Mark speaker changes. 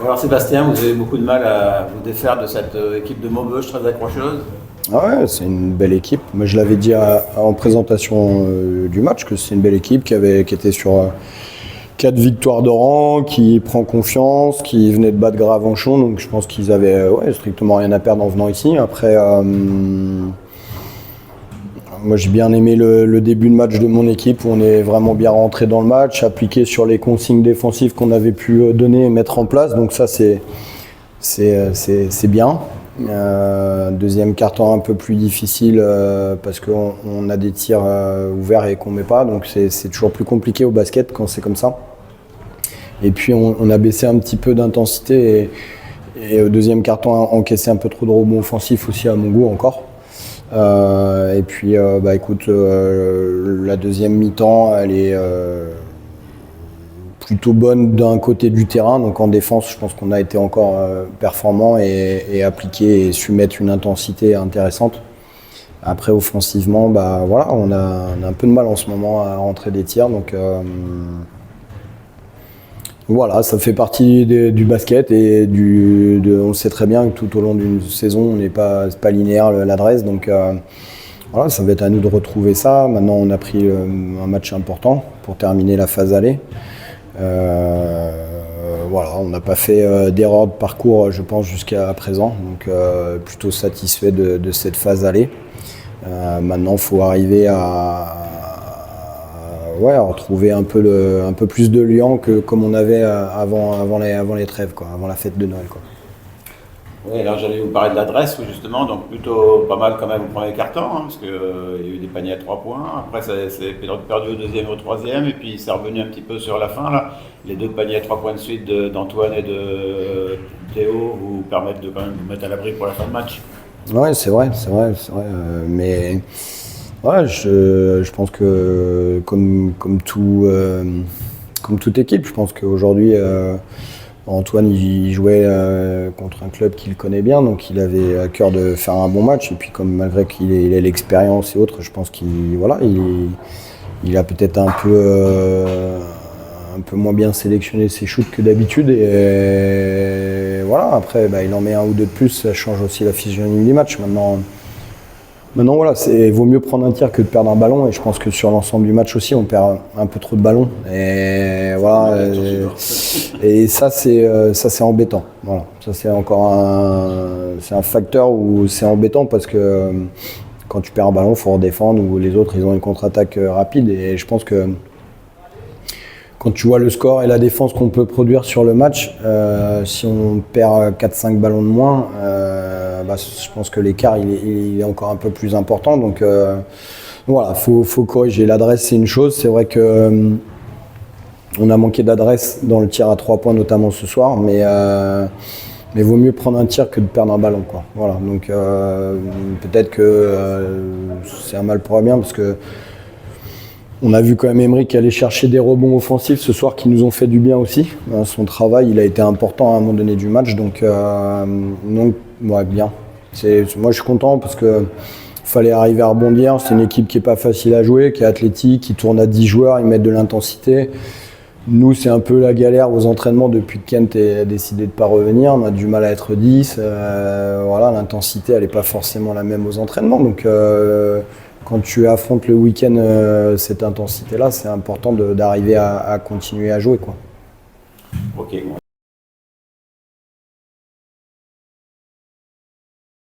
Speaker 1: Alors Sébastien, vous avez beaucoup de mal à vous défaire de cette équipe de Maubeuge très accrocheuse.
Speaker 2: Ah ouais, c'est une belle équipe. Moi, je l'avais dit en présentation du match que c'est une belle équipe qui était sur 4 victoires de rang, qui prend confiance, qui venait de battre Gravenchon. Donc je pense qu'ils avaient strictement rien à perdre en venant ici. Après, moi j'ai bien aimé le début de match de mon équipe où on est vraiment bien rentré dans le match, appliqué sur les consignes défensives qu'on avait pu donner et mettre en place. Donc ça c'est bien. Deuxième carton un peu plus difficile parce qu'on a des tirs ouverts et qu'on met pas, donc c'est toujours plus compliqué au basket quand c'est comme ça. Et puis on a baissé un petit peu d'intensité et au deuxième carton encaissé un peu trop de rebonds offensifs aussi à mon goût encore. Et puis écoute, la deuxième mi-temps elle est plutôt bonne d'un côté du terrain, donc en défense je pense qu'on a été encore performant et appliqué et su mettre une intensité intéressante. Après offensivement, voilà, on a un peu de mal en ce moment à rentrer des tirs, donc voilà, ça fait partie du basket et on sait très bien que tout au long d'une saison c'est pas linéaire l'adresse, donc voilà, ça va être à nous de retrouver ça. Maintenant on a pris un match important pour terminer la phase aller. Voilà, on n'a pas fait d'erreur de parcours, je pense, jusqu'à présent, donc plutôt satisfait de cette phase aller. Maintenant, il faut arriver à retrouver un peu plus de liant que comme on avait avant les trêves, quoi, avant la fête de Noël, quoi.
Speaker 1: Oui, alors j'allais vous parler de l'adresse, justement, donc plutôt pas mal quand même au premier carton, parce qu'il y a eu des paniers à 3 points. Après, c'est perdu au deuxième, au troisième, et puis c'est revenu un petit peu sur la fin, là. Les 2 paniers à 3 points de suite d'Antoine et de Théo vous permettent de quand même vous mettre à l'abri pour la fin de match.
Speaker 2: Ouais, c'est vrai. Mais ouais, je pense que comme toute équipe, je pense qu'aujourd'hui Antoine il jouait contre un club qu'il connaît bien, donc il avait à cœur de faire un bon match. Et puis comme malgré qu'il ait l'expérience et autres, je pense il a peut-être un peu moins bien sélectionné ses shoots que d'habitude. Et voilà, après il en met un ou deux de plus, ça change aussi la physionomie du match. Maintenant voilà, vaut mieux prendre un tir que de perdre un ballon, et je pense que sur l'ensemble du match aussi, on perd un peu trop de ballons. Et voilà, et ça c'est embêtant. Voilà, ça c'est encore un facteur où c'est embêtant parce que quand tu perds un ballon, il faut redéfendre, ou les autres ils ont une contre-attaque rapide. Et je pense que quand tu vois le score et la défense qu'on peut produire sur le match, si on perd 4-5 ballons de moins, je pense que l'écart il est encore un peu plus important. Donc voilà, faut corriger. L'adresse c'est une chose, c'est vrai que on a manqué d'adresse dans le tir à 3 points notamment ce soir, mais vaut mieux prendre un tir que de perdre un ballon, quoi. Voilà, donc peut-être que c'est un mal pour un bien, parce que on a vu quand même Emeric aller chercher des rebonds offensifs ce soir qui nous ont fait du bien aussi. Son travail, il a été important à un moment donné du match, donc ouais, bien. Moi, je suis content parce que fallait arriver à rebondir. C'est une équipe qui est pas facile à jouer, qui est athlétique, qui tourne à 10 joueurs, ils mettent de l'intensité. Nous, c'est un peu la galère aux entraînements depuis que Kent a décidé de ne pas revenir. On a du mal à être 10. Voilà, l'intensité, elle n'est pas forcément la même aux entraînements. Donc, quand tu affrontes le week-end cette intensité-là, c'est important d'arriver à continuer à jouer, quoi.
Speaker 1: Ok.